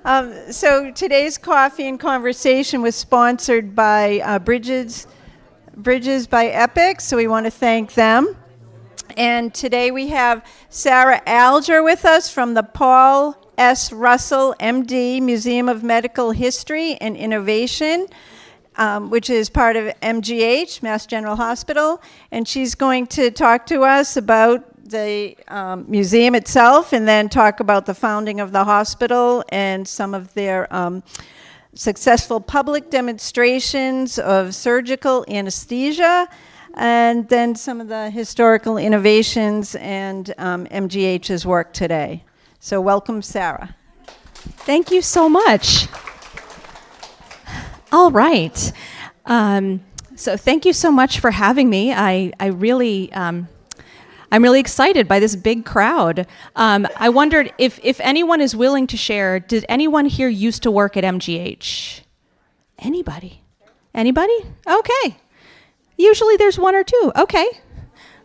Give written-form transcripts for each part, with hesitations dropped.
So today's Coffee and Conversation was sponsored by Bridges by Epic, so we want to thank them. And today we have Sarah Alger with us from the Paul S. Russell, MD, Museum of Medical History and Innovation, which is part of MGH, Mass General Hospital. And she's going to talk to us about the museum itself and then talk about the founding of the hospital and some of their successful public demonstrations of surgical anesthesia, and then some of the historical innovations and MGH's work today. So welcome, Sarah. Thank you so much. All right. So thank you so much for having me. I'm really excited by this big crowd. I wondered if anyone is willing to share, did anyone here used to work at MGH? Anybody? Anybody? Okay. Usually there's one or two. Okay.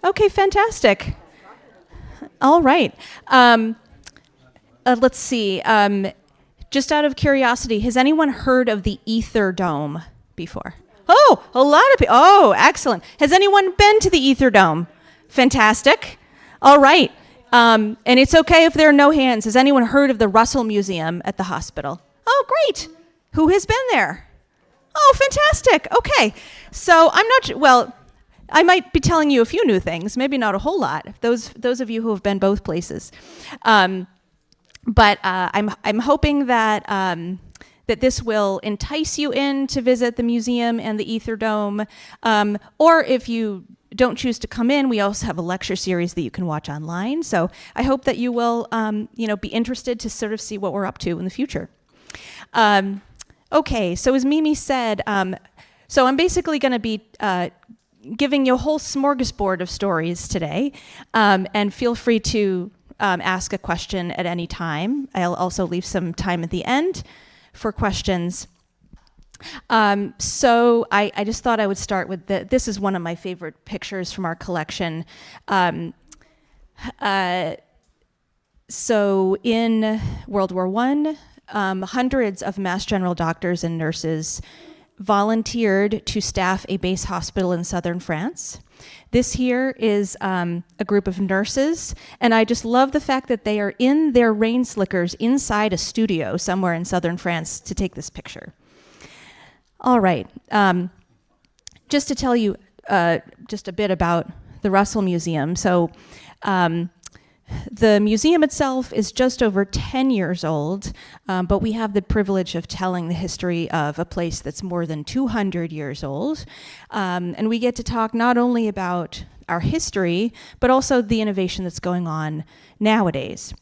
Okay, fantastic. All right. Let's see. Just out of curiosity, has anyone heard of the Ether Dome before? Oh, a lot of people. Oh, excellent. Has anyone been to the Ether Dome? Fantastic. All right. And it's okay if there are no hands. Has anyone heard of the Russell Museum at the hospital? Oh, great. Who has been there? Oh, fantastic. Okay. So I'm not, well, I might be telling you a few new things, maybe not a whole lot, those of you who have been both places. But I'm hoping that that this will entice you in to visit the museum and the Ether Dome. Or if you don't choose to come in, we also have a lecture series that you can watch online. So I hope that you will be interested to sort of see what we're up to in the future. Okay, so as Mimi said, so I'm basically going to be giving you a whole smorgasbord of stories today, and feel free to ask a question at any time. I'll also leave some time at the end for questions. So I just thought I would start with this is one of my favorite pictures from our collection. So in World War I, hundreds of Mass General doctors and nurses volunteered to staff a base hospital in southern France. This here is a group of nurses, and I just love the fact that they are in their rain slickers inside a studio somewhere in southern France to take this picture. All right, just to tell you just a bit about the Russell Museum. So the museum itself is just over 10 years old, but we have the privilege of telling the history of a place that's more than 200 years old. And we get to talk not only about our history, but also the innovation that's going on nowadays.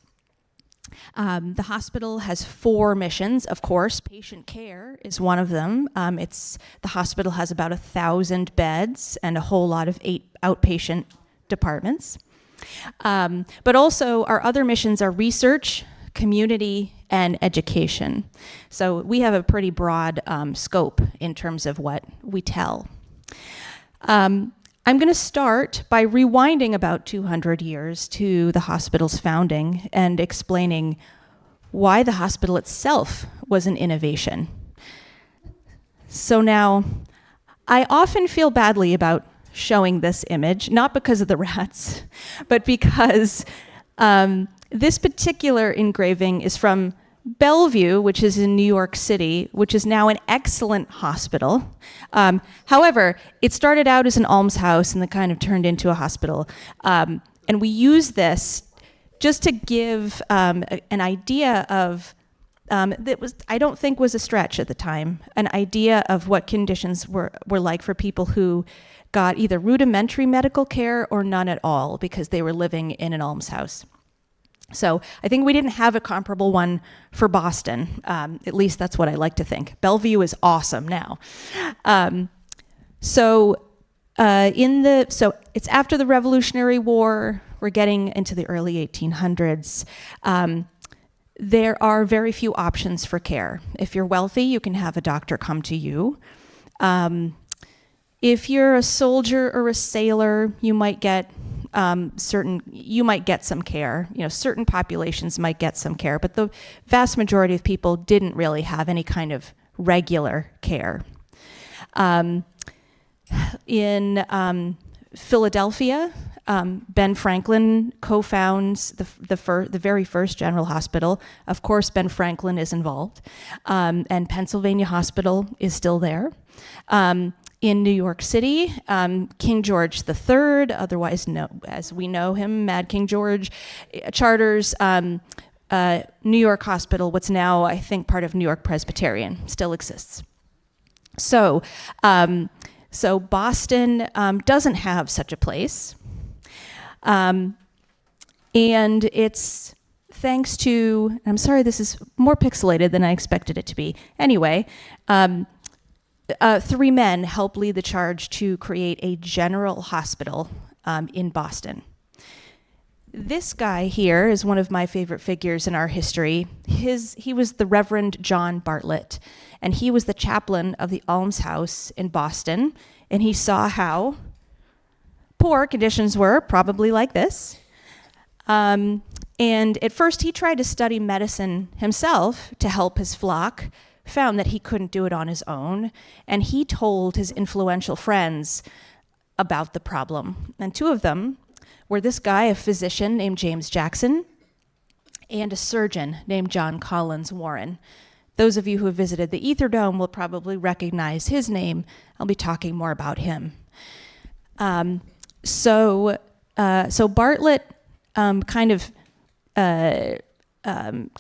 The hospital has 4 missions, of course. Patient care is one of them. The hospital has about 1,000 beds and a whole lot of outpatient departments. But also our other missions are research, community, and education. So we have a pretty broad scope in terms of what we tell. I'm going to start by rewinding about 200 years to the hospital's founding and explaining why the hospital itself was an innovation. So now, I often feel badly about showing this image, not because of the rats, but because this particular engraving is from Bellevue, which is in New York City, which is now an excellent hospital. However, it started out as an almshouse and then kind of turned into a hospital. And we use this just to give an idea of, I don't think was a stretch at the time, an idea of what conditions were like for people who got either rudimentary medical care or none at all because they were living in an almshouse. So I think we didn't have a comparable one for Boston. At least that's what I like to think. Bellevue is awesome now. So it's after the Revolutionary War. We're getting into the early 1800s. There are very few options for care. If you're wealthy, you can have a doctor come to you. If you're a soldier or a sailor, you might get you might get some care. Certain populations might get some care, but the vast majority of people didn't really have any kind of regular care. In Philadelphia, Ben Franklin co-founds the very first General Hospital. Of course, Ben Franklin is involved, and Pennsylvania Hospital is still there. In New York City, King George III, otherwise as we know him, Mad King George, charters New York Hospital, what's now, I think, part of New York Presbyterian, still exists. So Boston doesn't have such a place. And it's thanks to, I'm sorry, this is more pixelated than I expected it to be. Anyway, 3 men helped lead the charge to create a general hospital in Boston. This guy here is one of my favorite figures in our history. He was the Reverend John Bartlett, and he was the chaplain of the almshouse in Boston, and he saw how poor conditions were, probably like this. And at first he tried to study medicine himself to help his flock, found that he couldn't do it on his own, and he told his influential friends about the problem. And 2 of them were this guy, a physician named James Jackson, and a surgeon named John Collins Warren. Those of you who have visited the Ether Dome will probably recognize his name. I'll be talking more about him. So Bartlett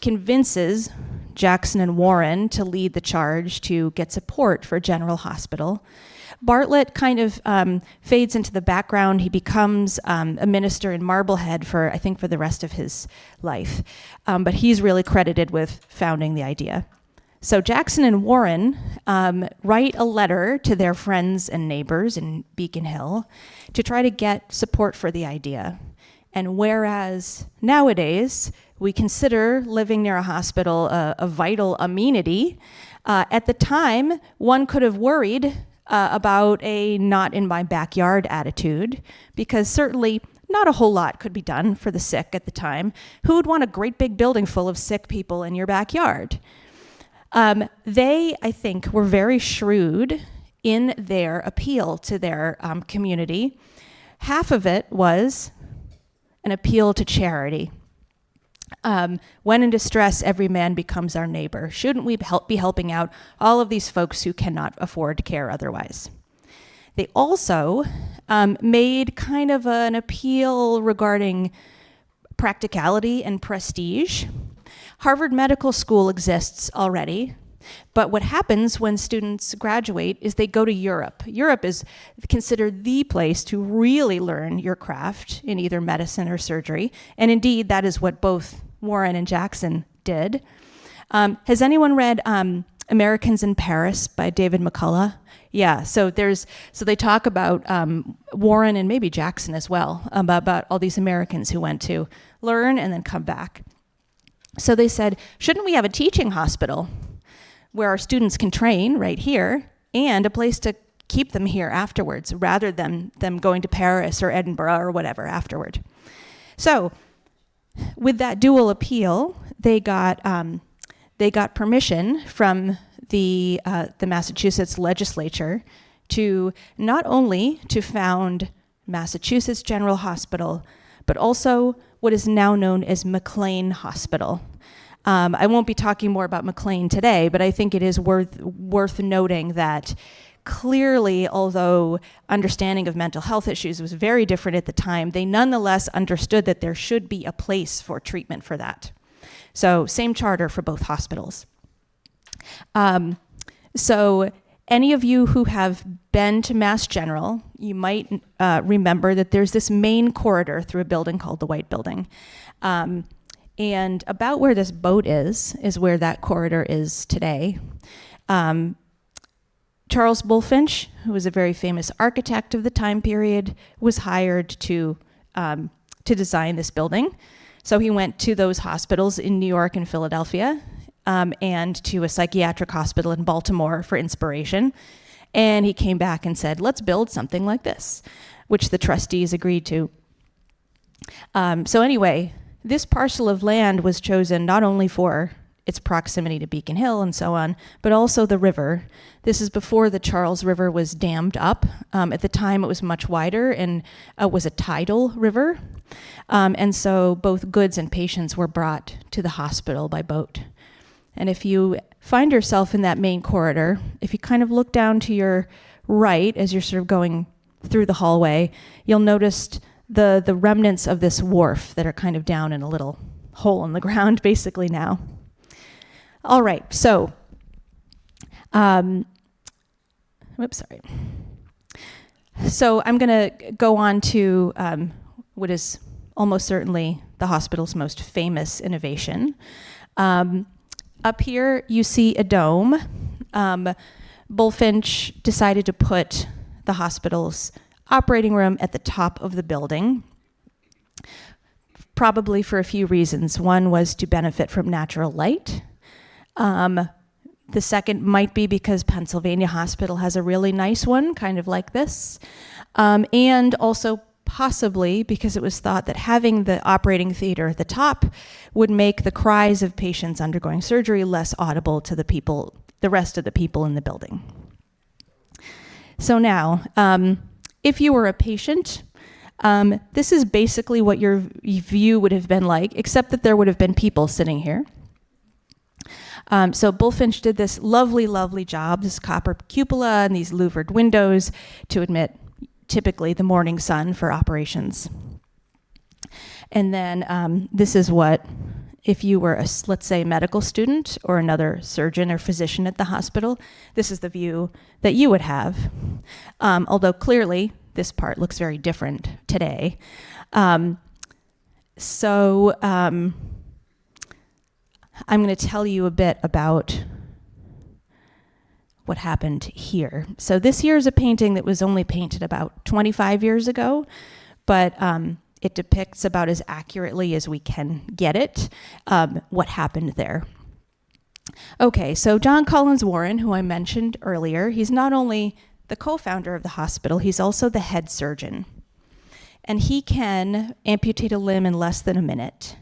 convinces Jackson and Warren to lead the charge to get support for General Hospital. Bartlett fades into the background. He becomes a minister in Marblehead for the rest of his life. But he's really credited with founding the idea. So Jackson and Warren write a letter to their friends and neighbors in Beacon Hill to try to get support for the idea. And whereas nowadays we consider living near a hospital a vital amenity, at the time one could have worried about a not in my backyard attitude, because certainly not a whole lot could be done for the sick at the time. Who would want a great big building full of sick people in your backyard? They, I think, were very shrewd in their appeal to their community. Half of it was an appeal to charity. When in distress, every man becomes our neighbor. Shouldn't we be helping out all of these folks who cannot afford care otherwise? They also made kind of an appeal regarding practicality and prestige. Harvard Medical School exists already, but what happens when students graduate is they go to Europe. Europe is considered the place to really learn your craft in either medicine or surgery, and indeed that is what both Warren and Jackson did. Has anyone read Americans in Paris by David McCullough? Yeah, so they talk about Warren and maybe Jackson as well, about all these Americans who went to learn and then come back. So they said, shouldn't we have a teaching hospital where our students can train right here and a place to keep them here afterwards rather than them going to Paris or Edinburgh or whatever afterward? So with that dual appeal, they got permission from the Massachusetts legislature to not only to found Massachusetts General Hospital, but also what is now known as McLean Hospital. I won't be talking more about McLean today, but I think it is worth noting that clearly, although understanding of mental health issues was very different at the time, they nonetheless understood that there should be a place for treatment for that. So same charter for both hospitals. So any of you who have been to Mass General, you might remember that there's this main corridor through a building called the White Building. And about where this boat is where that corridor is today. Charles Bulfinch, who was a very famous architect of the time period, was hired to design this building. So he went to those hospitals in New York and Philadelphia, and to a psychiatric hospital in Baltimore for inspiration. And he came back and said, let's build something like this, which the trustees agreed to. So anyway, this parcel of land was chosen not only for its proximity to Beacon Hill and so on, but also the river. This is before the Charles River was dammed up. At the time, it was much wider and was a tidal river. And so both goods and patients were brought to the hospital by boat. And if you find yourself in that main corridor, if you kind of look down to your right as you're sort of going through the hallway, you'll notice the remnants of this wharf that are kind of down in a little hole in the ground basically now. All right, so, sorry. So I'm gonna go on to what is almost certainly the hospital's most famous innovation. Up here you see a dome. Bulfinch decided to put the hospital's operating room at the top of the building, probably for a few reasons. One was to benefit from natural light. The second might be because Pennsylvania Hospital has a really nice one, kind of like this. And also possibly because it was thought that having the operating theater at the top would make the cries of patients undergoing surgery less audible to the rest of the people in the building. So now, if you were a patient, this is basically what your view would have been like, except that there would have been people sitting here. So Bulfinch did this lovely, lovely job, this copper cupola and these louvered windows to admit typically the morning sun for operations. And then this is what, if you were, let's say, a medical student or another surgeon or physician at the hospital, this is the view that you would have. Although clearly this part looks very different today. I'm going to tell you a bit about what happened here. So this here is a painting that was only painted about 25 years ago, but it depicts about as accurately as we can get it what happened there. Okay, so John Collins Warren, who I mentioned earlier, he's not only the co-founder of the hospital, he's also the head surgeon. And he can amputate a limb in less than a minute,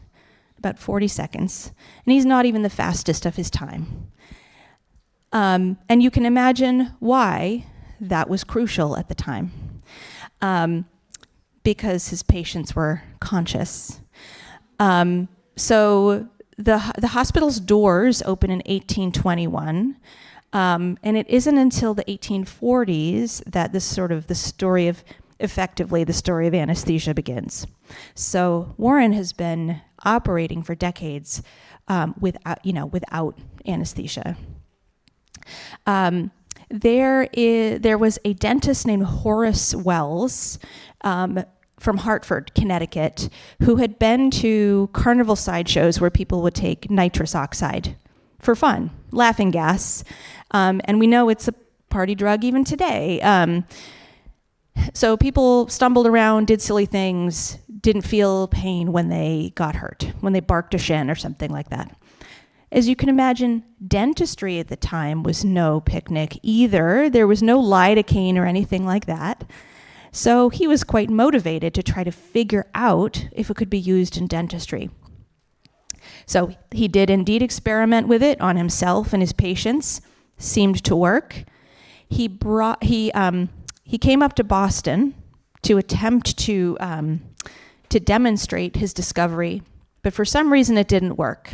about 40 seconds. And he's not even the fastest of his time. And you can imagine why that was crucial at the time. Because his patients were conscious. So the hospital's doors open in 1821, and it isn't until the 1840s that the story of anesthesia begins. So Warren has been operating for decades without anesthesia. There was a dentist named Horace Wells from Hartford, Connecticut, who had been to carnival sideshows where people would take nitrous oxide for fun, laughing gas. And we know it's a party drug even today. So people stumbled around, did silly things, didn't feel pain when they got hurt, when they barked a shin or something like that. As you can imagine, dentistry at the time was no picnic either. There was no lidocaine or anything like that. So he was quite motivated to try to figure out if it could be used in dentistry. So he did indeed experiment with it on himself and his patients. Seemed to work. He came up to Boston to attempt to demonstrate his discovery, but for some reason it didn't work.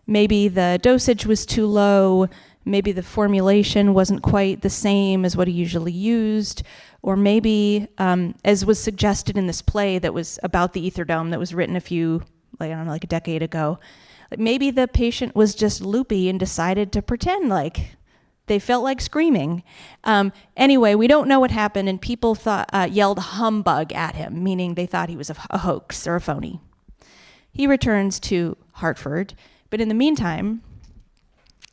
Maybe the dosage was too low, maybe the formulation wasn't quite the same as what he usually used, or maybe, as was suggested in this play that was about the ether dome that was written a decade ago, maybe the patient was just loopy and decided to pretend like they felt like screaming. Anyway, we don't know what happened, and people yelled humbug at him, meaning they thought he was a hoax or a phony. He returns to Hartford, but in the meantime,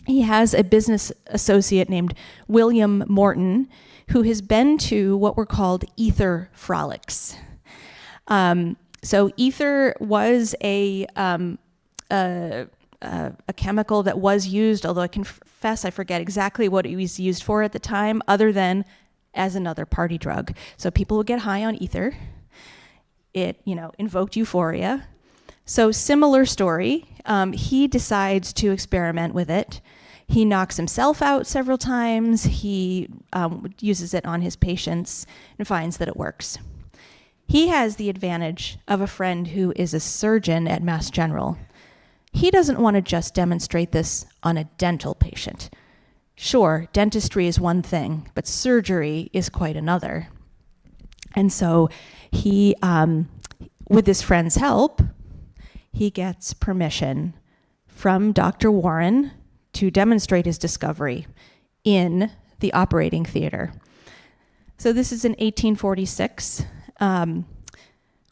he has a business associate named William Morton, who has been to what were called ether frolics. So ether was a chemical that was used, although I confess I forget exactly what it was used for at the time, other than as another party drug. So people would get high on ether, it, invoked euphoria. So similar story. He decides to experiment with it. He knocks himself out several times. He uses it on his patients and finds that it works. He has the advantage of a friend who is a surgeon at Mass General. He doesn't want to just demonstrate this on a dental patient. Sure, dentistry is one thing, but surgery is quite another. And so he, with his friend's help, he gets permission from Dr. Warren to demonstrate his discovery in the operating theater. So this is in 1846.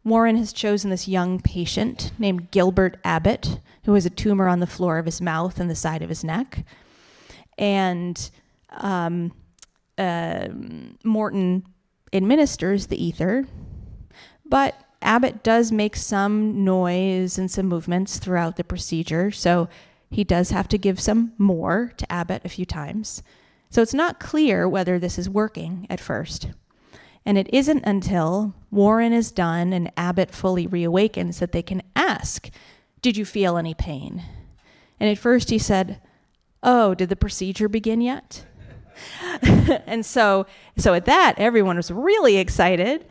Warren has chosen this young patient named Gilbert Abbott, who has a tumor on the floor of his mouth and the side of his neck. And Morton administers the ether, but Abbott does make some noise and some movements throughout the procedure, so he does have to give some more to Abbott a few times. So it's not clear whether this is working at first. And it isn't until Warren is done and Abbott fully reawakens that they can ask, "Did you feel any pain?" And at first he said, "Oh, did the procedure begin yet?" And so at that, everyone was really excited.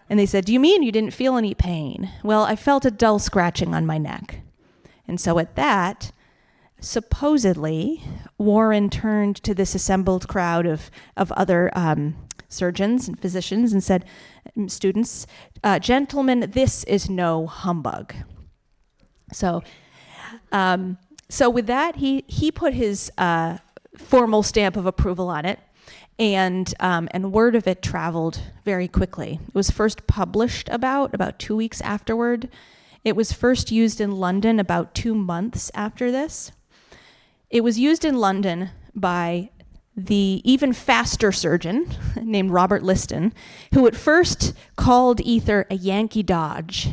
And they said, "Do you mean you didn't feel any pain?" "Well, I felt a dull scratching on my neck." And so at that, supposedly, Warren turned to this assembled crowd of other surgeons and physicians and said, "Students, gentlemen, this is no humbug." So with that, he put his formal stamp of approval on it, and word of it traveled very quickly. It was first published about 2 weeks afterward. It was first used in London about 2 months after this. It was used in London by the even faster surgeon named Robert Liston, who at first called ether a Yankee Dodge.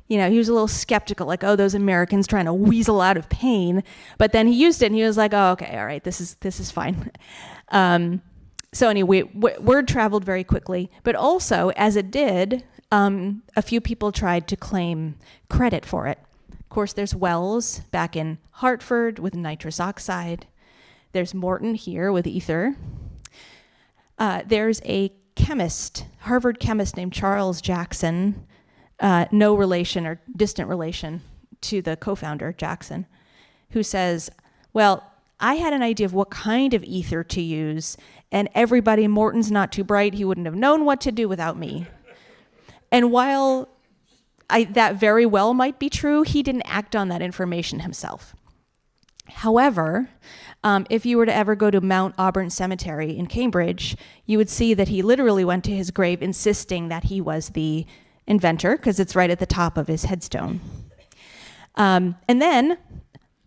He was a little skeptical, like, oh, those Americans trying to weasel out of pain. But then he used it, and he was like, oh, okay, all right, this is fine. So anyway, word traveled very quickly. But also, as it did, a few people tried to claim credit for it. Of course, there's Wells back in Hartford with nitrous oxide. There's Morton here with ether. There's a chemist, Harvard chemist named Charles Jackson, no relation or distant relation to the co-founder, Jackson, who says, well, I had an idea of what kind of ether to use, and Morton's not too bright, he wouldn't have known what to do without me. And while that very well might be true, he didn't act on that information himself. However, if you were to ever go to Mount Auburn Cemetery in Cambridge, you would see that he literally went to his grave insisting that he was the inventor, because it's right at the top of his headstone. And then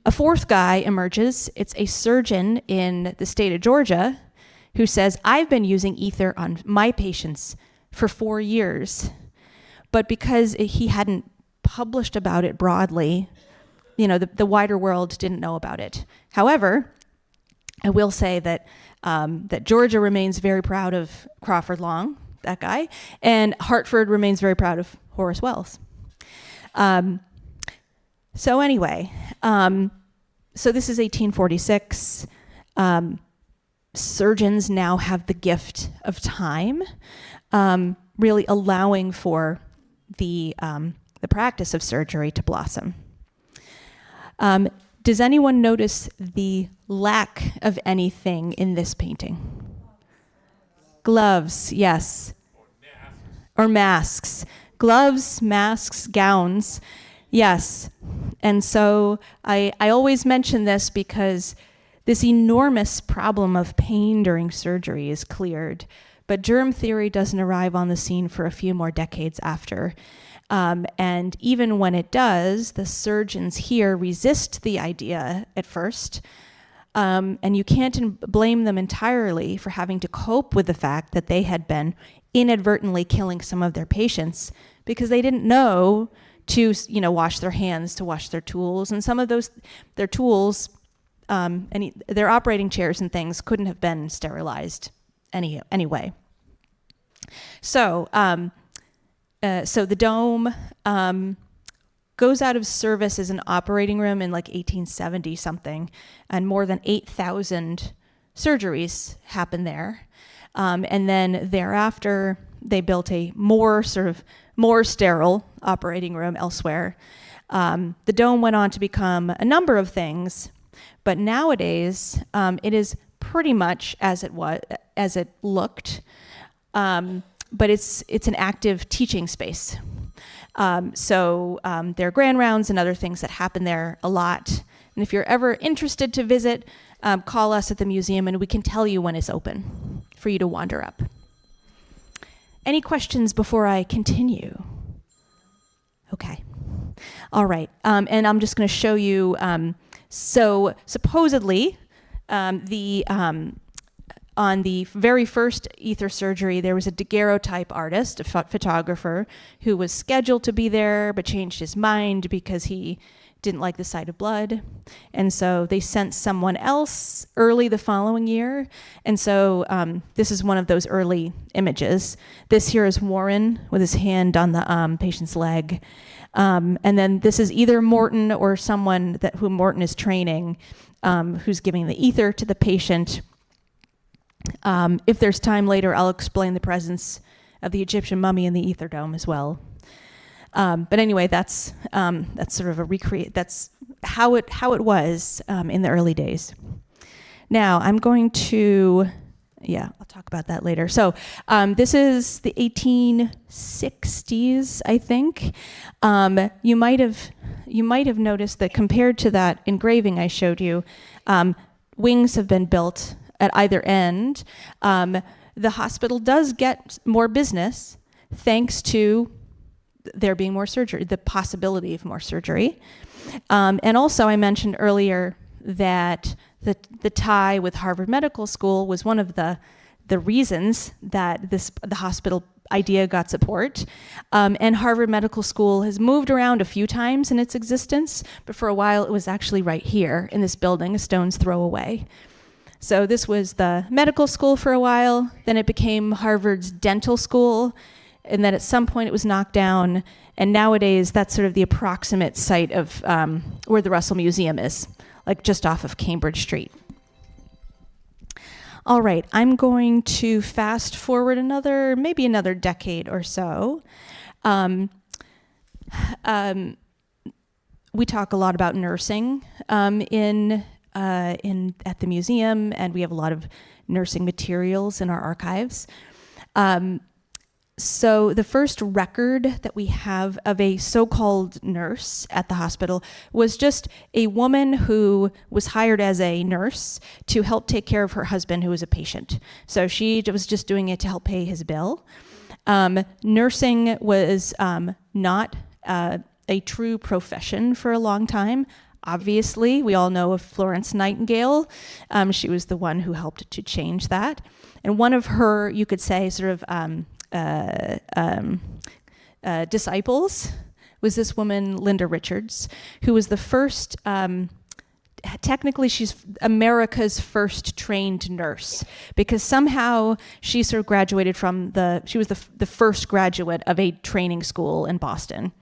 a fourth guy emerges. It's a surgeon in the state of Georgia who says, I've been using ether on my patients for 4 years. But because he hadn't published about it broadly, the wider world didn't know about it. However, I will say that that Georgia remains very proud of Crawford Long, that guy, and Hartford remains very proud of Horace Wells. So anyway, so this is 1846. Surgeons now have the gift of time, really allowing for the practice of surgery to blossom. Does anyone notice the lack of anything in this painting? Gloves, yes. Or masks. Gloves, masks, gowns, yes. And so I always mention this because this enormous problem of pain during surgery is cleared, but germ theory doesn't arrive on the scene for a few more decades after. And even when it does, the surgeons here resist the idea at first. And you can't blame them entirely for having to cope with the fact that they had been inadvertently killing some of their patients because they didn't know to, wash their hands, to wash their tools. And some of their tools, their operating chairs and things couldn't have been sterilized anyway. So So the dome goes out of service as an operating room in like 1870 something, and more than 8,000 surgeries happened there. And then thereafter, they built a more sterile operating room elsewhere. The dome went on to become a number of things, but nowadays it is pretty much as it looked, but it's an active teaching space. So there are grand rounds and other things that happen there a lot. And if you're ever interested to visit, call us at the museum and we can tell you when it's open for you to wander up. Any questions before I continue? Okay. All right. And I'm just going to show you, so supposedly on the very first ether surgery, there was a daguerreotype artist, a photographer, who was scheduled to be there but changed his mind because he didn't like the sight of blood. And so they sent someone else early the following year. And so this is one of those early images. This here is Warren with his hand on the patient's leg. And then this is either Morton or someone who Morton is training, who's giving the ether to the patient. If there's time later, I'll explain the presence of the Egyptian mummy in the ether dome as well. But anyway, that's sort of that's how it was in the early days. Now I'm going to, I'll talk about that later. So this is the 1860s, I think. You might have noticed that compared to that engraving I showed you, wings have been built at either end. The hospital does get more business thanks to there being more surgery, the possibility of more surgery. And also I mentioned earlier that the tie with Harvard Medical School was one of the reasons that the hospital idea got support. And Harvard Medical School has moved around a few times in its existence, but for a while it was actually right here in this building, a stone's throw away. So this was the medical school for a while, then it became Harvard's dental school, and then at some point it was knocked down, and nowadays that's sort of the approximate site of where the Russell Museum is, like just off of Cambridge Street. All right, I'm going to fast forward maybe another decade or so. We talk a lot about nursing at the museum, and we have a lot of nursing materials in our archives. So the first record that we have of a so-called nurse at the hospital was just a woman who was hired as a nurse to help take care of her husband who was a patient. So she was just doing it to help pay his bill. Nursing was not a true profession for a long time. Obviously, we all know of Florence Nightingale. She was the one who helped to change that. And one of her, you could say, sort of disciples was this woman, Linda Richards, who was the first, technically she's America's first trained nurse, because somehow she sort of graduated she was the first graduate of a training school in Boston.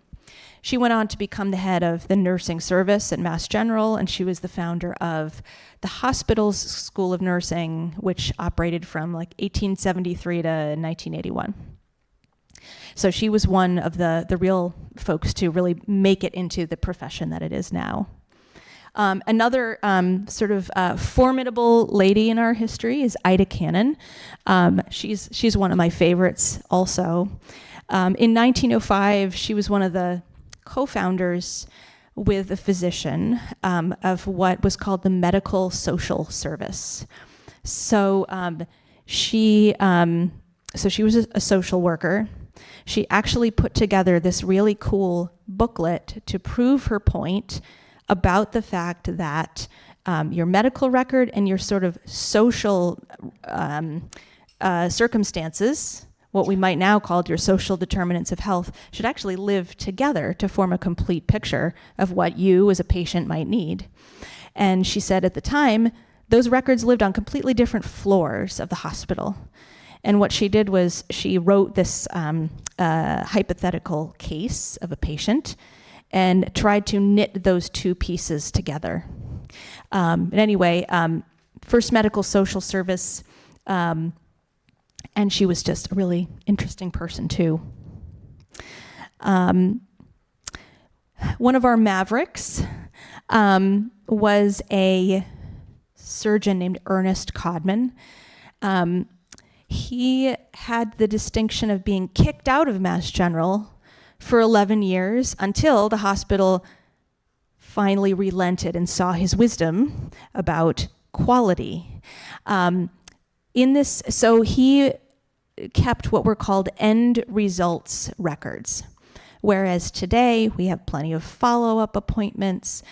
She went on to become the head of the nursing service at Mass General, and she was the founder of the hospital's School of Nursing, which operated from like 1873 to 1981. So she was one of the real folks to really make it into the profession that it is now. Another sort of formidable lady in our history is Ida Cannon. She's one of my favorites also. In 1905, she was one of the co-founders with a physician of what was called the Medical Social Service. So she was a social worker. She actually put together this really cool booklet to prove her point about the fact that your medical record and your sort of social circumstances, what we might now call your social determinants of health, should actually live together to form a complete picture of what you as a patient might need. And she said at the time, those records lived on completely different floors of the hospital. And what she did was she wrote this hypothetical case of a patient and tried to knit those two pieces together. But anyway, First Medical Social Service, and she was just a really interesting person too. One of our mavericks was a surgeon named Ernest Codman. He had the distinction of being kicked out of Mass General for 11 years until the hospital finally relented and saw his wisdom about quality. So he kept what were called end results records. Whereas today we have plenty of follow-up appointments.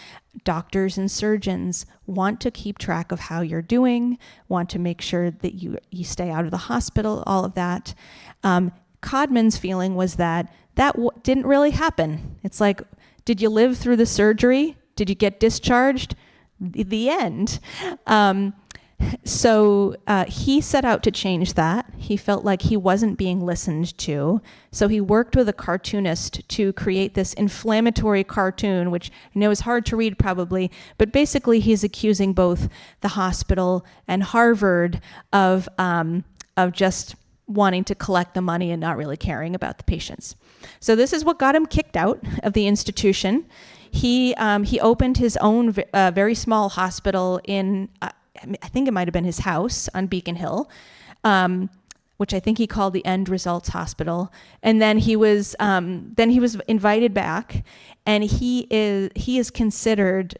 Doctors and surgeons want to keep track of how you're doing, want to make sure that you stay out of the hospital, all of that. Codman's feeling was that didn't really happen. It's like, did you live through the surgery? Did you get discharged? The end. So he set out to change that. He felt like he wasn't being listened to. So he worked with a cartoonist to create this inflammatory cartoon, which I know is hard to read probably, but basically he's accusing both the hospital and Harvard of just wanting to collect the money and not really caring about the patients. So this is what got him kicked out of the institution. He opened his own very small hospital in I think it might have been his house on Beacon Hill, which I think he called the End Results Hospital. And then he was invited back, and he is considered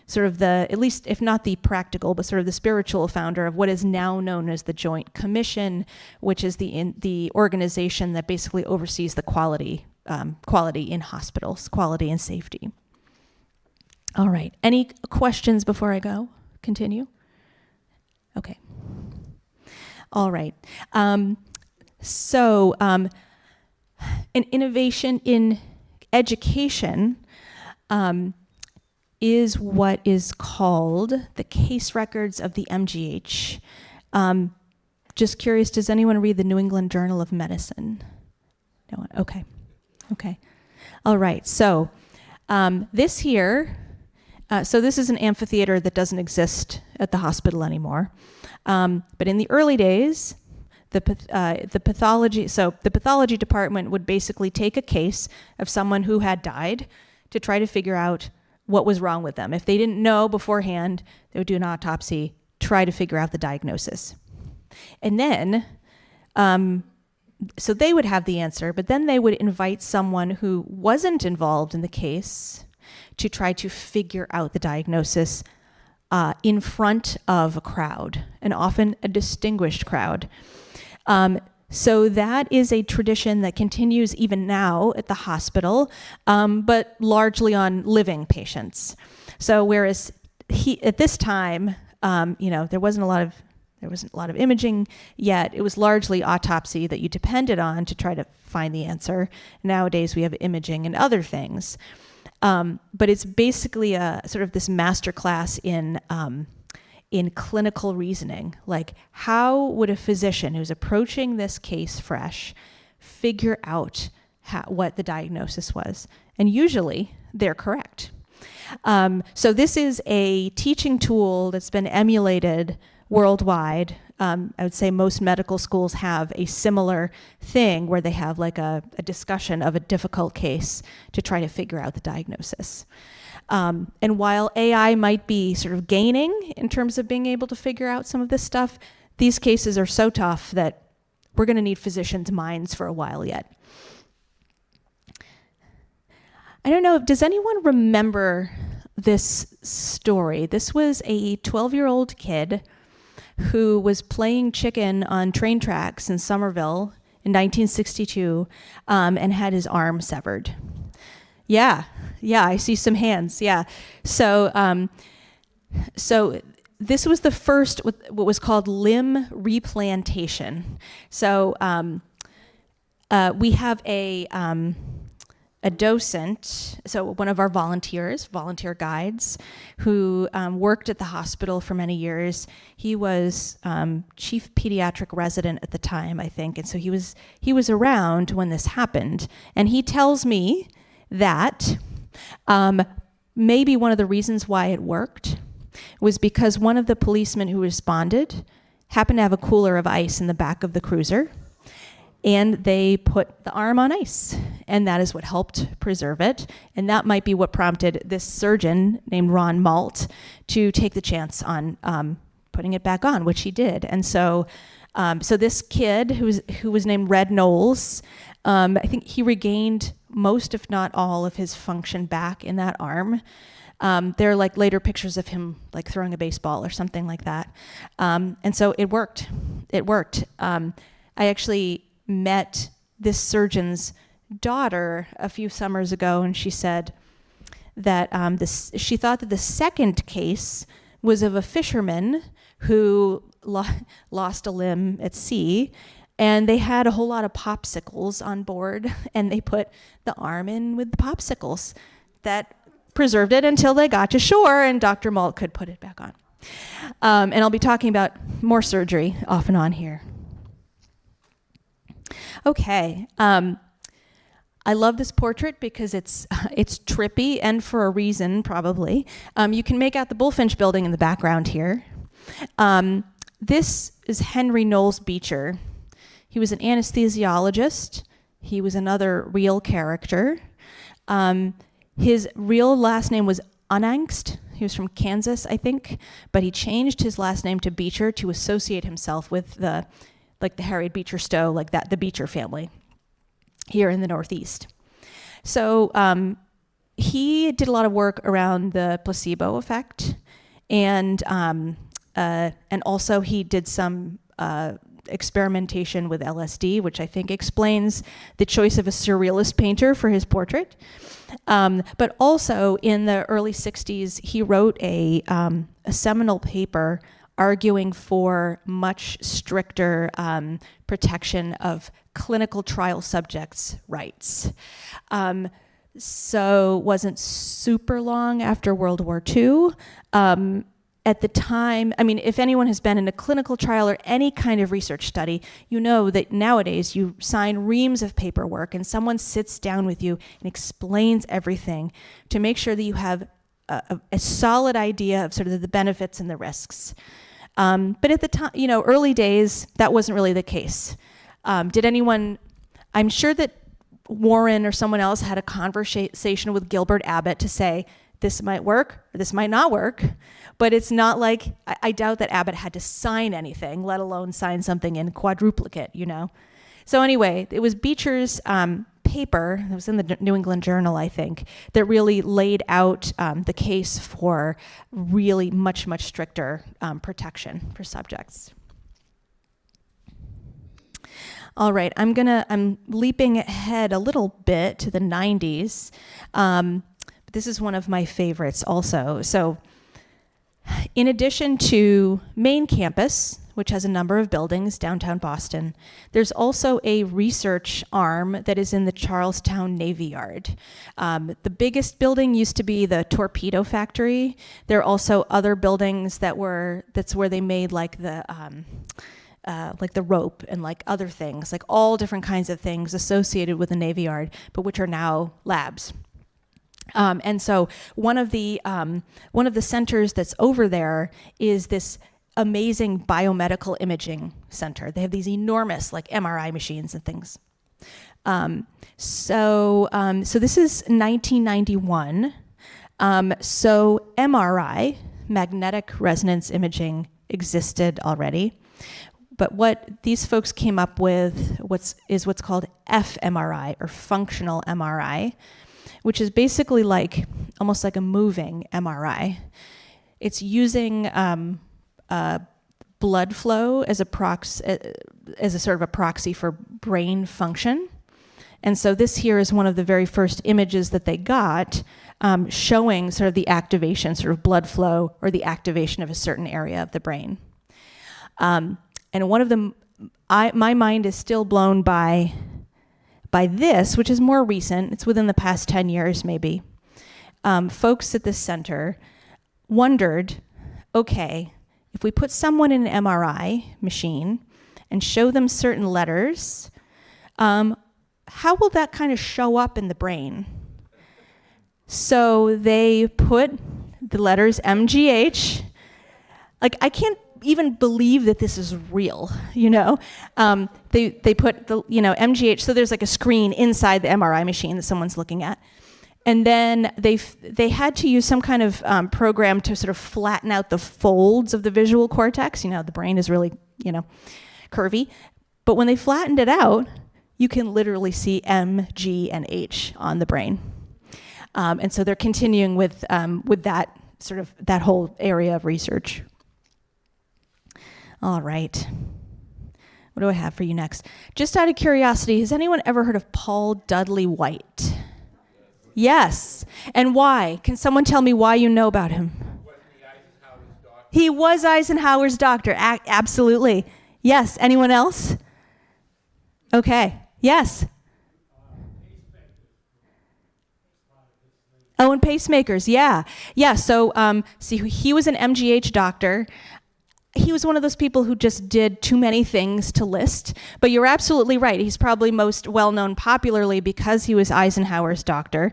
sort of at least if not the practical, but sort of the spiritual founder of what is now known as the Joint Commission, which is the organization that basically oversees the quality in hospitals, quality and safety. All right. Any questions before I continue? Okay. All right. So an innovation in education is what is called the case records of the MGH. Just curious, does anyone read the New England Journal of Medicine? No one? Okay. All right. So this here, so this is an amphitheater that doesn't exist at the hospital anymore. But in the early days, the pathology department would basically take a case of someone who had died to try to figure out what was wrong with them. If they didn't know beforehand, they would do an autopsy, try to figure out the diagnosis. And then, so they would have the answer, but then they would invite someone who wasn't involved in the case to try to figure out the diagnosis in front of a crowd, and often a distinguished crowd. So that is a tradition that continues even now at the hospital, but largely on living patients. So whereas at this time, there wasn't a lot of imaging yet. It was largely autopsy that you depended on to try to find the answer. Nowadays we have imaging and other things. But it's basically a sort of this master class in clinical reasoning. Like, how would a physician who's approaching this case fresh figure out what the diagnosis was? And usually they're correct. So this is a teaching tool that's been emulated worldwide. I would say most medical schools have a similar thing where they have like a discussion of a difficult case to try to figure out the diagnosis. And while AI might be sort of gaining in terms of being able to figure out some of this stuff, these cases are so tough that we're going to need physicians' minds for a while yet. I don't know, does anyone remember this story? This was a 12-year-old kid who was playing chicken on train tracks in Somerville in 1962 and had his arm severed. Yeah, I see some hands, yeah. So this was the first, what was called limb replantation. So we have a docent, so one of our volunteer guides, who worked at the hospital for many years. He was chief pediatric resident at the time, I think, and so he was around when this happened. And he tells me that maybe one of the reasons why it worked was because one of the policemen who responded happened to have a cooler of ice in the back of the cruiser, and they put the arm on ice, and that is what helped preserve it. And that might be what prompted this surgeon named Ron Malt to take the chance on putting it back on, which he did. And so this kid who was named Red Knowles, I think he regained most, if not all, of his function back in that arm. There are like later pictures of him like throwing a baseball or something like that. And so it worked. I actually met this surgeon's daughter a few summers ago, and she said that she thought that the second case was of a fisherman who lost a limb at sea, and they had a whole lot of popsicles on board, and they put the arm in with the popsicles. That preserved it until they got to shore, and Dr. Malt could put it back on. And I'll be talking about more surgery off and on here. Okay, I love this portrait because it's trippy, and for a reason, probably. You can make out the Bullfinch building in the background here. This is Henry Knowles Beecher. He was an anesthesiologist. He was another real character. His real last name was Unangst. He was from Kansas, I think, but he changed his last name to Beecher to associate himself with the Harriet Beecher Stowe, like that, the Beecher family here in the Northeast. So he did a lot of work around the placebo effect, and also he did some experimentation with LSD, which I think explains the choice of a surrealist painter for his portrait. But also in the early 60s, he wrote a seminal paper arguing for much stricter protection of clinical trial subjects' rights. So wasn't super long after World War II. At the time, I mean, if anyone has been in a clinical trial or any kind of research study, you know that nowadays you sign reams of paperwork and someone sits down with you and explains everything to make sure that you have a solid idea of sort of the benefits and the risks. But at the time, early days, that wasn't really the case. Did anyone, I'm sure that Warren or someone else had a conversation with Gilbert Abbott to say, this might work, or this might not work, but it's not like, I doubt that Abbott had to sign anything, let alone sign something in quadruplicate, So anyway, it was Beecher's paper, that was in the New England Journal, I think, that really laid out the case for really much, much stricter protection for subjects. All right, I'm leaping ahead a little bit to the 90s. This is one of my favorites also. So in addition to main campus, which has a number of buildings downtown Boston, there's also a research arm that is in the Charlestown Navy Yard. The biggest building used to be the torpedo factory. There are also other buildings that's where they made like the rope and like other things, like all different kinds of things associated with the Navy Yard, but which are now labs. And so one of the centers that's over there is this amazing biomedical imaging center. They have these enormous like MRI machines and things. So this is 1991. So MRI, magnetic resonance imaging, existed already. But what these folks came up with is what's called fMRI, or functional MRI, which is basically almost like a moving MRI. It's using blood flow as a sort of a proxy for brain function. And so this here is one of the very first images that they got, showing sort of the activation, sort of blood flow or the activation of a certain area of the brain. And one of them, my mind is still blown by by this, which is more recent, it's within the past 10 years maybe, folks at this center wondered, okay, if we put someone in an MRI machine and show them certain letters, how will that kind of show up in the brain? So they put the letters MGH. Like, I can't even believe that this is real, you know? They put the, MGH, so there's like a screen inside the MRI machine that someone's looking at. And then they had to use some kind of program to sort of flatten out the folds of the visual cortex. The brain is really, curvy. But when they flattened it out, you can literally see M, G, and H on the brain. And so they're continuing with that sort of, that whole area of research. All right. What do I have for you next? Just out of curiosity, has anyone ever heard of Paul Dudley White? Yes. And why? Can someone tell me why you know about him? He was Eisenhower's doctor. Absolutely. Yes. Anyone else? Okay. Yes. Oh, and pacemakers. Yeah. Yeah. So, see, he was an MGH doctor. He was one of those people who just did too many things to list. But you're absolutely right. He's probably most well-known popularly because he was Eisenhower's doctor.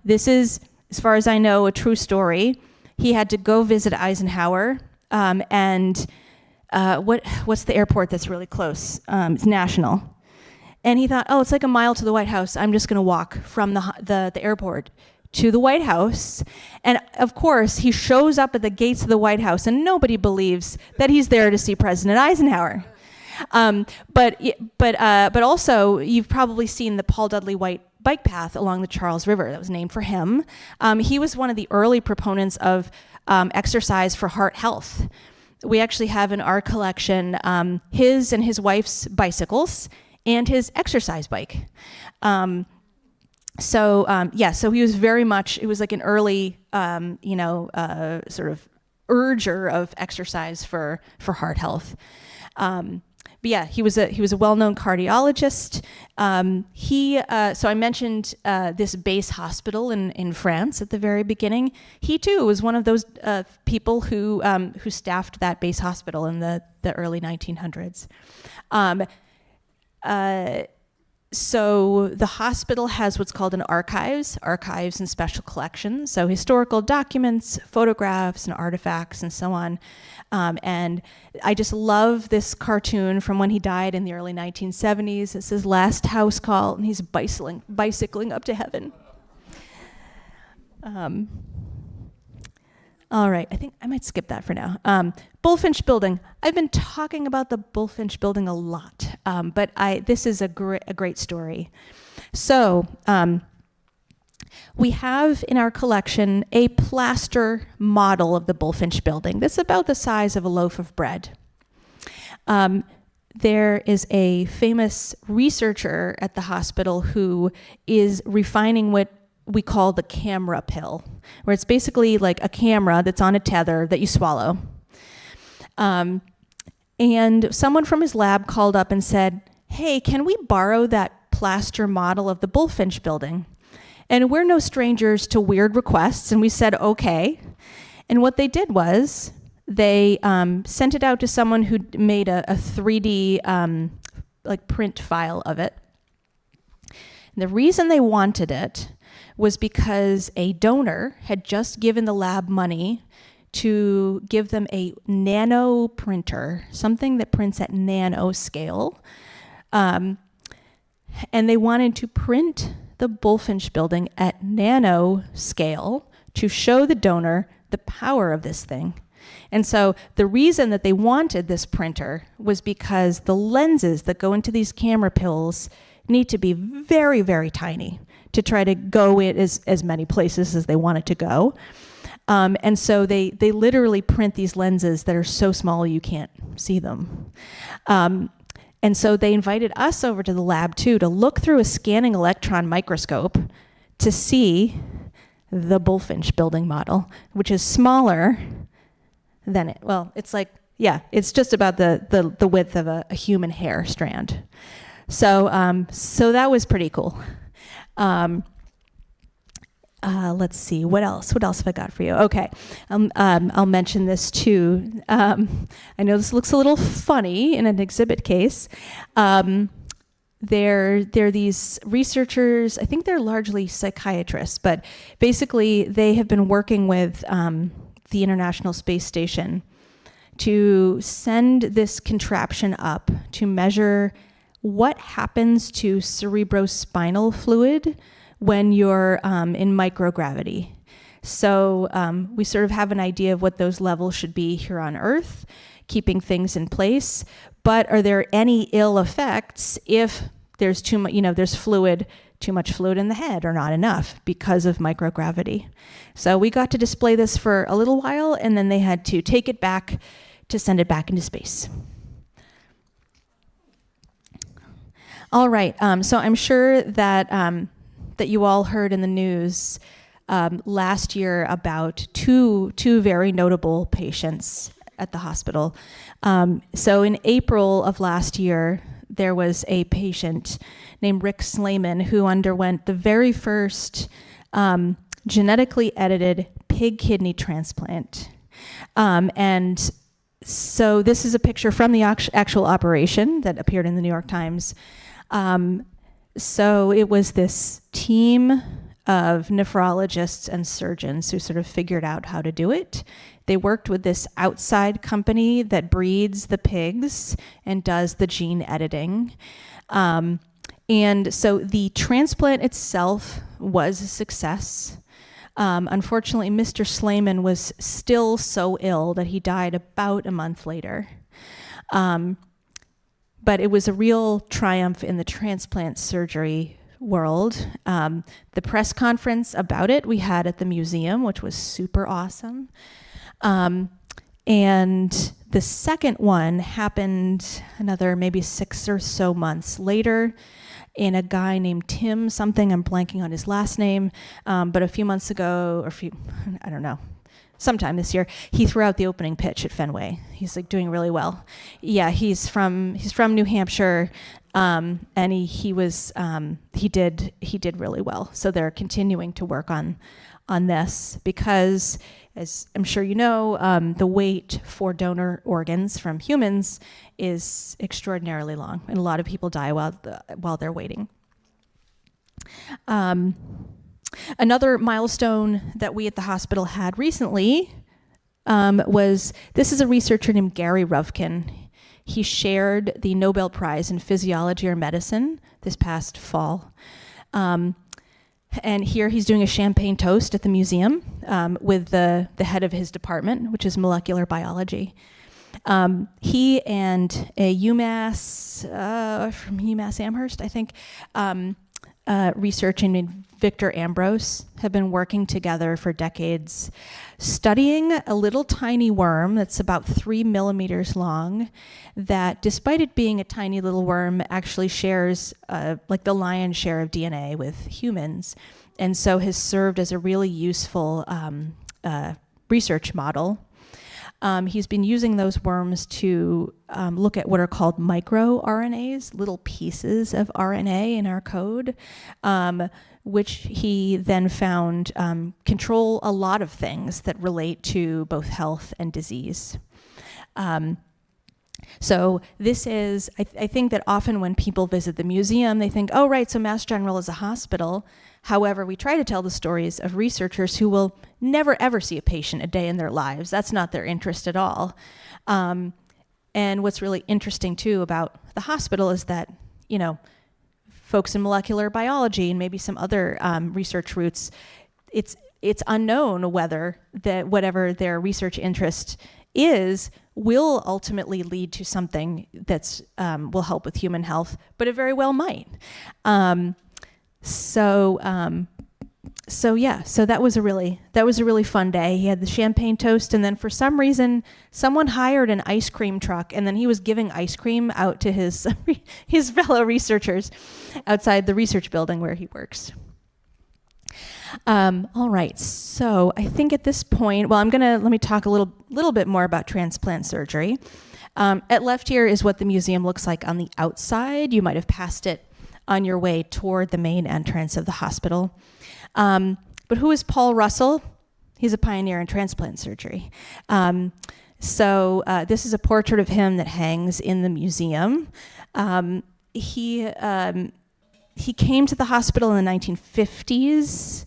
This is, as far as I know, a true story. He had to go visit Eisenhower, and what's the airport that's really close? It's National. And he thought, oh, it's like a mile to the White House. I'm just going to walk from the airport to the White House. And of course, he shows up at the gates of the White House, and nobody believes that he's there to see President Eisenhower. But also, you've probably seen the Paul Dudley White bike path along the Charles River that was named for him. He was one of the early proponents of exercise for heart health. We actually have in our collection his and his wife's bicycles and his exercise bike. So he was very much, it was like an early, sort of urger of exercise for heart health. But yeah, he was a well-known cardiologist. So I mentioned this base hospital in France at the very beginning. He too was one of those people who staffed that base hospital in the early 1900s. So the hospital has what's called an archives and special collections. So historical documents, photographs, and artifacts, and so on. And I just love this cartoon from when he died in the early 1970s. It says "Last House Call," and he's bicycling up to heaven. All right, I think I might skip that for now. Bullfinch Building. I've been talking about the Bullfinch Building a lot, but this is a great story. So we have in our collection a plaster model of the Bullfinch Building. This is about the size of a loaf of bread. There is a famous researcher at the hospital who is refining what we call the camera pill, where it's basically like a camera that's on a tether that you swallow. And someone from his lab called up and said, hey, can we borrow that plaster model of the Bullfinch Building? And we're no strangers to weird requests, and we said, okay. And what they did was they sent it out to someone who made a 3D print file of it. And the reason they wanted it was because a donor had just given the lab money to give them a nano printer, something that prints at nano scale. And they wanted to print the Bullfinch Building at nano scale to show the donor the power of this thing. And so the reason that they wanted this printer was because the lenses that go into these camera pills need to be very, very tiny to try to go in as many places as they want it to go. And so they literally print these lenses that are so small you can't see them. And so they invited us over to the lab too to look through a scanning electron microscope to see the Bullfinch Building model, which is smaller than it's like, yeah, it's just about the width of a human hair strand. So that was pretty cool. Let's see, what else have I got for you? Okay, I'll mention this too. I know this looks a little funny in an exhibit case. They're these researchers, I think they're largely psychiatrists, but basically they have been working with the International Space Station to send this contraption up to measure what happens to cerebrospinal fluid when you're in microgravity. So we sort of have an idea of what those levels should be here on Earth, keeping things in place. But are there any ill effects if there's too much, there's too much fluid in the head or not enough because of microgravity? So we got to display this for a little while, and then they had to take it back to send it back into space. All right, so I'm sure that that you all heard in the news last year about two very notable patients at the hospital. So in April of last year, there was a patient named Rick Slayman who underwent the very first genetically edited pig kidney transplant. And so this is a picture from the actual operation that appeared in the New York Times. So it was this team of nephrologists and surgeons who sort of figured out how to do it. They worked with this outside company that breeds the pigs and does the gene editing. And so the transplant itself was a success. Unfortunately, Mr. Slayman was still so ill that he died about a month later. But it was a real triumph in the transplant surgery world. The press conference about it we had at the museum, which was super awesome. And the second one happened another maybe 6 or so months later in a guy named Tim something, I'm blanking on his last name, but a few months ago, I don't know, sometime this year, he threw out the opening pitch at Fenway. He's like doing really well. Yeah, he's from New Hampshire, and he did really well. So they're continuing to work on this because, as I'm sure you know, the wait for donor organs from humans is extraordinarily long, and a lot of people die while they're waiting. Another milestone that we at the hospital had recently this is a researcher named Gary Ruvkin. He shared the Nobel Prize in Physiology or Medicine this past fall. And here he's doing a champagne toast at the museum with the head of his department, which is molecular biology. He and a UMass, from UMass Amherst, I think, researcher named Victor Ambrose have been working together for decades, studying a little tiny worm that's about 3 millimeters long that, despite it being a tiny little worm, actually shares like the lion's share of DNA with humans, and so has served as a really useful research model. He's been using those worms to look at what are called microRNAs, little pieces of RNA in our code, which he then found control a lot of things that relate to both health and disease. So this is, I think that often when people visit the museum, they think, oh, right, so Mass General is a hospital. However, we try to tell the stories of researchers who will never, ever see a patient a day in their lives. That's not their interest at all. And what's really interesting, too, about the hospital is that, folks in molecular biology and maybe some other research routes, it's unknown whether whatever their research interest is will ultimately lead to something that's will help with human health, but it very well might. So that was a really fun day. He had the champagne toast, and then for some reason, someone hired an ice cream truck, and then he was giving ice cream out to his fellow researchers outside the research building where he works. All right, so I think at this point, let me talk a little bit more about transplant surgery. At left here is what the museum looks like on the outside. You might have passed it on your way toward the main entrance of the hospital. But who is Paul Russell? He's a pioneer in transplant surgery. So this is a portrait of him that hangs in the museum. He came to the hospital in the 1950s.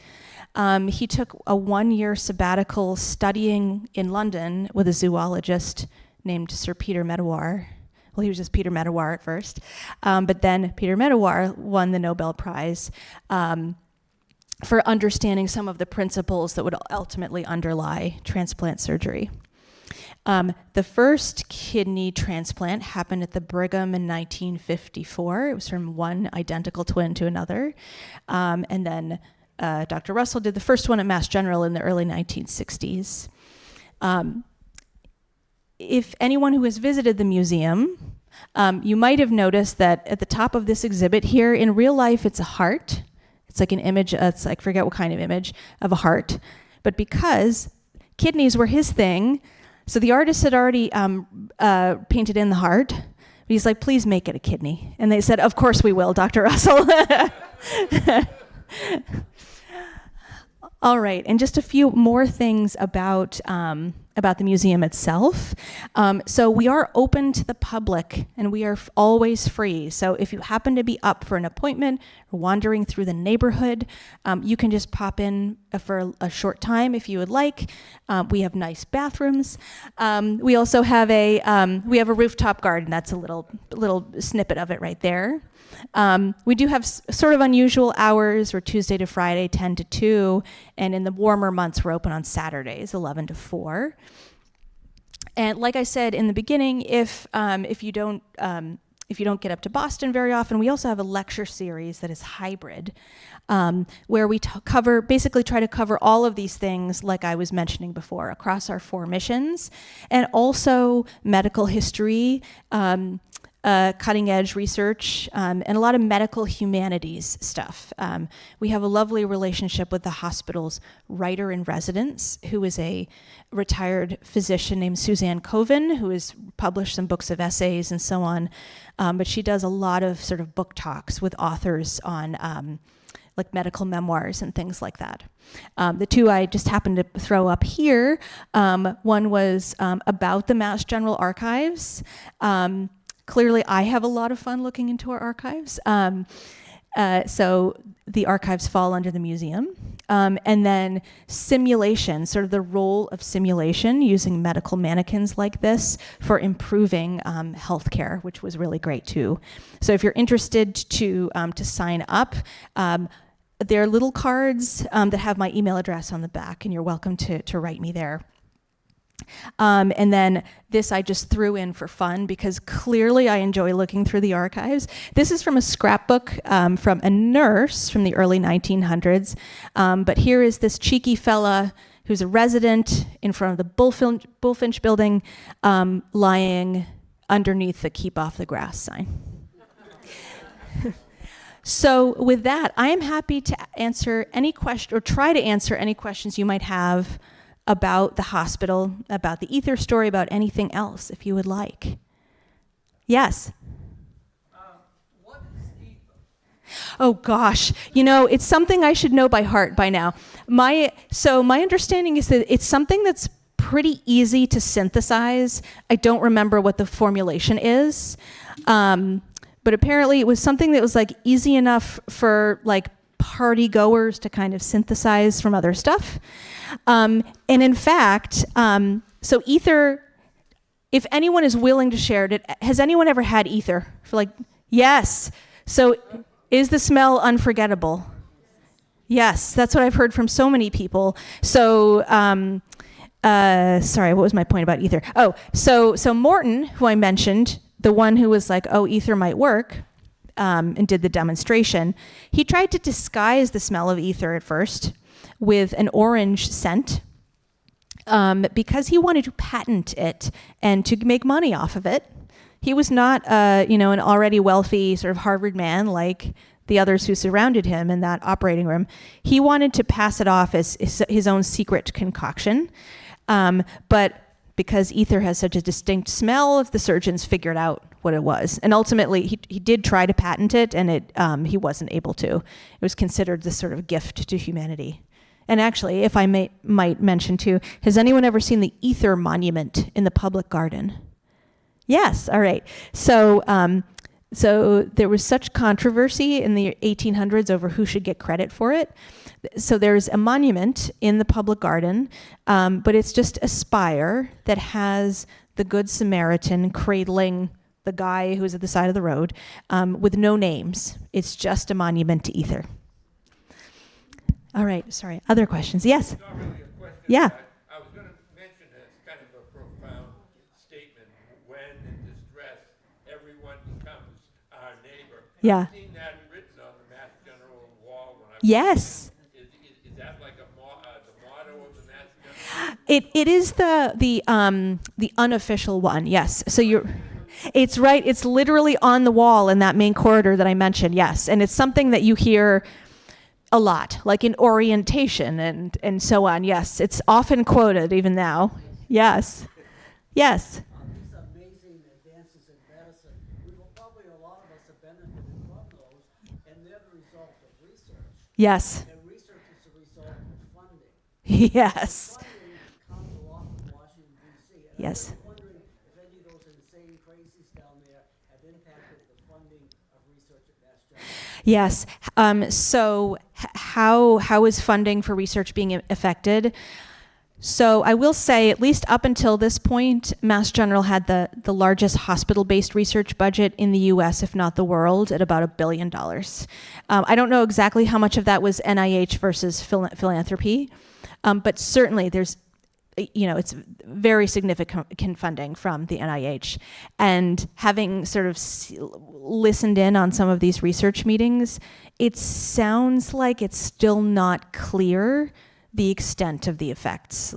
He took a 1-year sabbatical studying in London with a zoologist named Sir Peter Medawar. Well, he was just Peter Medawar at first. But then Peter Medawar won the Nobel Prize for understanding some of the principles that would ultimately underlie transplant surgery. The first kidney transplant happened at the Brigham in 1954. It was from one identical twin to another. And then Dr. Russell did the first one at Mass General in the early 1960s. If anyone who has visited the museum, you might have noticed that at the top of this exhibit here, in real life, it's a heart. It's like an image, it's like, forget what kind of image, of a heart. But because kidneys were his thing, so the artist had already painted in the heart. He's like, please make it a kidney. And they said, of course we will, Dr. Russell. All right, and just a few more things about the museum itself. So we are open to the public, and we are always free. So if you happen to be up for an appointment or wandering through the neighborhood, you can just pop in for a short time if you would like. We have nice bathrooms. We also have a rooftop garden. That's a little snippet of it right there. We do have sort of unusual hours. We're Tuesday to Friday, 10 to 2, and in the warmer months, we're open on Saturdays, 11 to 4. And like I said in the beginning, if you don't get up to Boston very often, we also have a lecture series that is hybrid, where we try to cover all of these things, like I was mentioning before, across our 4 missions, and also medical history, cutting edge research, and a lot of medical humanities stuff. We have a lovely relationship with the hospital's writer in residence, who is a retired physician named Suzanne Coven, who has published some books of essays and so on. But she does a lot of sort of book talks with authors on like medical memoirs and things like that. The two I just happened to throw up here. One was about the Mass General Archives. Clearly, I have a lot of fun looking into our archives. So the archives fall under the museum. And then simulation, sort of the role of simulation using medical mannequins like this for improving healthcare, which was really great too. So if you're interested to sign up, there are little cards that have my email address on the back, and you're welcome to write me there. And then this I just threw in for fun because clearly I enjoy looking through the archives. This is from a scrapbook from a nurse from the early 1900s. But here is this cheeky fella who's a resident in front of the Bullfinch building, lying underneath the Keep Off the Grass sign. So with that, I am happy to answer any question or try to answer any questions you might have about the hospital, about the ether story, about anything else, if you would like. Yes? What is ether? Oh gosh, it's something I should know by heart by now. My understanding is that it's something that's pretty easy to synthesize. I don't remember what the formulation is, but apparently it was something that was like easy enough for like party goers to kind of synthesize from other stuff. And in fact, so ether, if anyone is willing to share it, has anyone ever had ether? Yes. So is the smell unforgettable? Yes, that's what I've heard from so many people. So, sorry, what was my point about ether? Oh, so Morton, who I mentioned, the one who was like, oh, ether might work, and did the demonstration, he tried to disguise the smell of ether at first with an orange scent because he wanted to patent it and to make money off of it. He was not, an already wealthy sort of Harvard man like the others who surrounded him in that operating room. He wanted to pass it off as his own secret concoction. But because ether has such a distinct smell, if the surgeons figured out what it was. And ultimately, he did try to patent it, and he wasn't able to. It was considered this sort of gift to humanity. And actually, if I might mention too, has anyone ever seen the ether monument in the public garden? Yes, all right. So there was such controversy in the 1800s over who should get credit for it. So there's a monument in the public garden, but it's just a spire that has the Good Samaritan cradling the guy who's at the side of the road with no names. It's just a monument to ether. All right, sorry. Other questions? Yes? It's not really a question. Yeah. I was going to mention that it's kind of a profound statement. When in distress, everyone becomes our neighbor. Yeah. I've seen that written on the Mass General wall. When I Yes. Is that like the motto of the Mass General? It is the unofficial one. Yes. So it's right. It's literally on the wall in that main corridor that I mentioned. Yes, and it's something that you hear a lot, like in orientation and so on. Yes, it's often quoted even now. Yes. Yes. These amazing advances in medicine, probably a lot of us have benefited from those, and they're the result of research. Yes. And research is the result of funding. Yes. Funding comes a lot from Washington, D.C. And Yes. I'm wondering if any of those insane crazies down there have impacted the funding of research at Mass General. Yes. So how is funding for research being affected? So I will say, at least up until this point, Mass General had the largest hospital-based research budget in the U.S., if not the world, at about $1 billion. I don't know exactly how much of that was NIH versus philanthropy, but certainly there's, it's very significant funding from the NIH. And having sort of listened in on some of these research meetings, it sounds like it's still not clear the extent of the effects.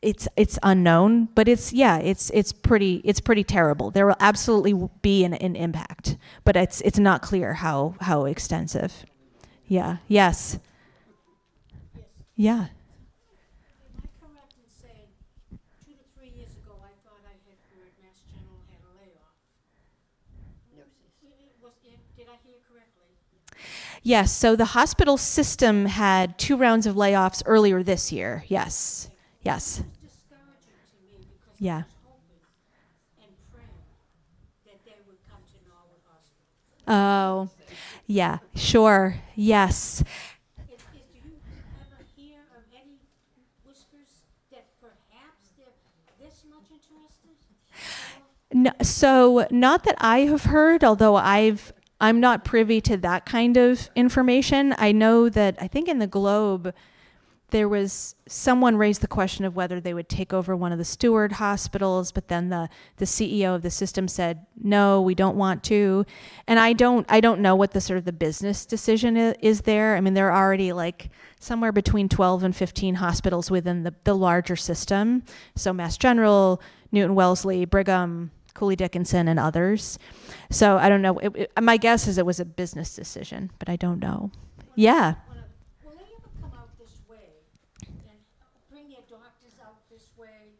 It's unknown, but it's pretty terrible. There will absolutely be an impact, but it's not clear how extensive. Yeah. Yes. Yeah. Am I correct in saying 2 to 3 years ago, I thought I had heard Mass General had a layoff? Did I hear correctly? Yes, so the hospital system had 2 rounds of layoffs earlier this year. Yes. Yes. It was discouraging to me because Yeah. I was hoping and praying that they would come to Norwood Hospital. Oh, yeah, sure. Yes. Do you ever hear of any whispers that perhaps they're this much interested? No, so not that I have heard, although I'm not privy to that kind of information. I know that I think in the Globe there was someone raised the question of whether they would take over one of the Steward hospitals, but then the CEO of the system said, no, we don't want to. And I don't know what the sort of the business decision is there. I mean, there are already like somewhere between 12 and 15 hospitals within the larger system. So Mass General, Newton Wellesley, Brigham, Cooley Dickinson, and others. So I don't know. My guess is it was a business decision, but I don't know. Yeah. Will they ever come out this way and bring their doctors out this way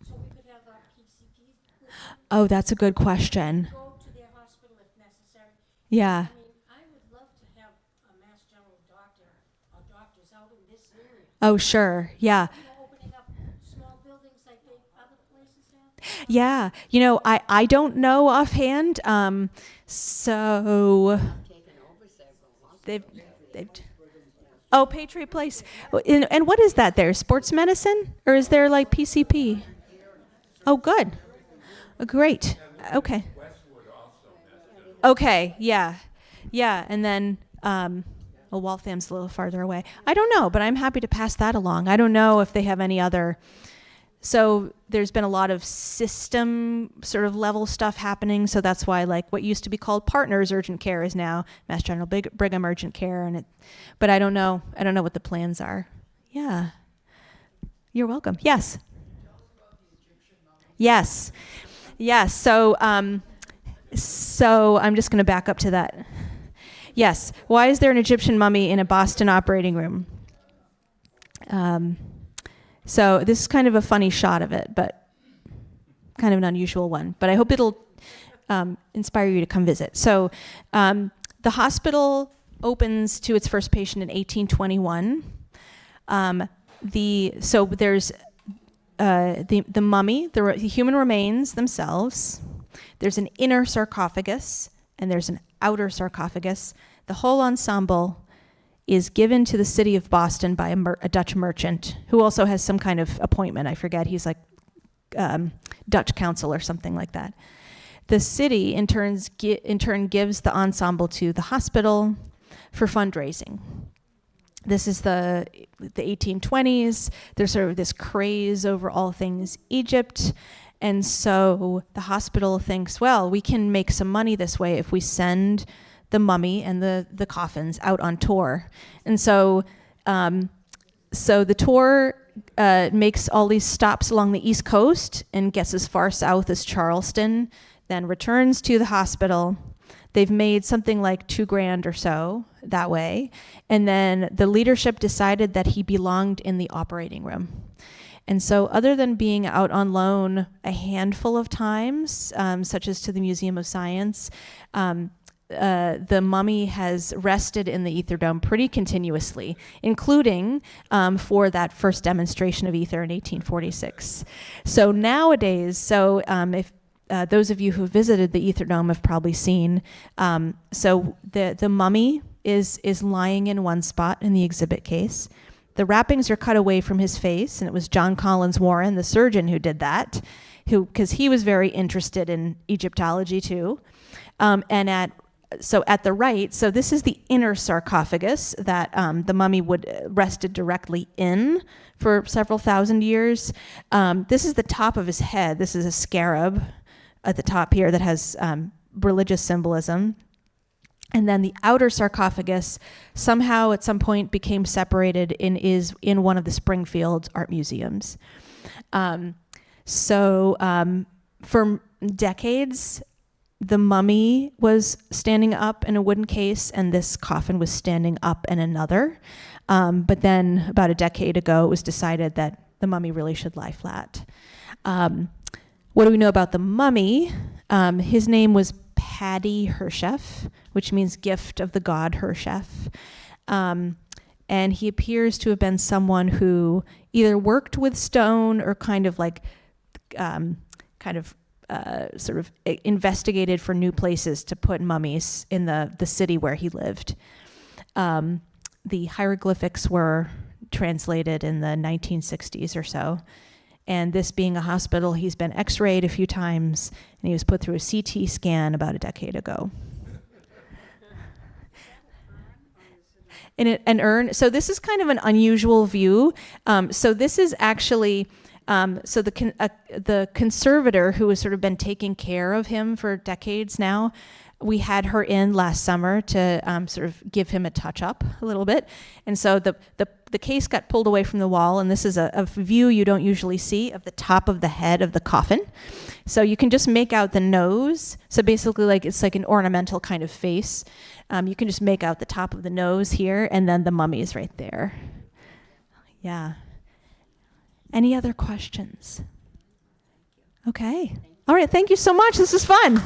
so we could have our PCPs with them? Oh, that's a good question. Go to their hospital if necessary? Yeah. I mean, I would love to have a Mass General doctor or doctors out in this area. Oh, sure. Yeah. Opening up small buildings like they other places have. Yeah. I don't know offhand. So they've oh, Patriot Place. And what is that there? Sports medicine? Or is there like PCP? Oh, good. Oh, great. Okay. Okay. Yeah. Yeah. And then, Waltham's a little farther away. I don't know, but I'm happy to pass that along. I don't know if they have any other. So there's been a lot of system sort of level stuff happening. So that's why like what used to be called Partners Urgent Care is now Mass General Brigham Urgent Care. But I don't know what the plans are. Yeah. You're welcome. Yes. Yes. Yes. So I'm just going to back up to that. Yes. Why is there an Egyptian mummy in a Boston operating room? So this is kind of a funny shot of it, but kind of an unusual one. But I hope it'll inspire you to come visit. So the hospital opens to its first patient in 1821. So there's the mummy, the human remains themselves. There's an inner sarcophagus, and there's an outer sarcophagus. The whole ensemble is given to the city of Boston by a Dutch merchant who also has some kind of appointment. I forget. He's like Dutch council or something like that. The city, in turn, gives the ensemble to the hospital for fundraising. This is the 1820s. There's sort of this craze over all things Egypt. And so the hospital thinks, well, we can make some money this way if we send the mummy and the coffins out on tour. And so the tour makes all these stops along the East Coast and gets as far south as Charleston, then returns to the hospital. They've made something like $2,000 or so that way. And then the leadership decided that he belonged in the operating room. And so other than being out on loan a handful of times, such as to the Museum of Science, the mummy has rested in the ether dome pretty continuously, including for that first demonstration of ether in 1846. So nowadays, if those of you who visited the ether dome have probably seen, so the mummy is lying in one spot in the exhibit case. The wrappings are cut away from his face, and it was John Collins Warren, the surgeon, who did that, because he was very interested in Egyptology too. So at the right, so this is the inner sarcophagus that the mummy would rested directly in for several thousand years. This is the top of his head. This is a scarab at the top here that has religious symbolism. And then the outer sarcophagus somehow at some point became separated and is in one of the Springfield art museums. For decades, the mummy was standing up in a wooden case and this coffin was standing up in another. But then about a decade ago, it was decided that the mummy really should lie flat. What do we know about the mummy? His name was Paddy Hershef, which means gift of the god Hershef. And he appears to have been someone who either worked with stone or sort of investigated for new places to put mummies in the city where he lived. The hieroglyphics were translated in the 1960s or so. And this being a hospital, he's been x-rayed a few times, and he was put through a CT scan about a decade ago. In an urn. So this is kind of an unusual view. So this is actually, the conservator who has sort of been taking care of him for decades now, we had her in last summer to sort of give him a touch up a little bit. And so the case got pulled away from the wall, and this is a view you don't usually see of the top of the head of the coffin. So you can just make out the nose. So basically it's like an ornamental kind of face. You can just make out the top of the nose here, and then the mummy is right there. Yeah. Any other questions? Okay. All right, thank you so much. This is fun.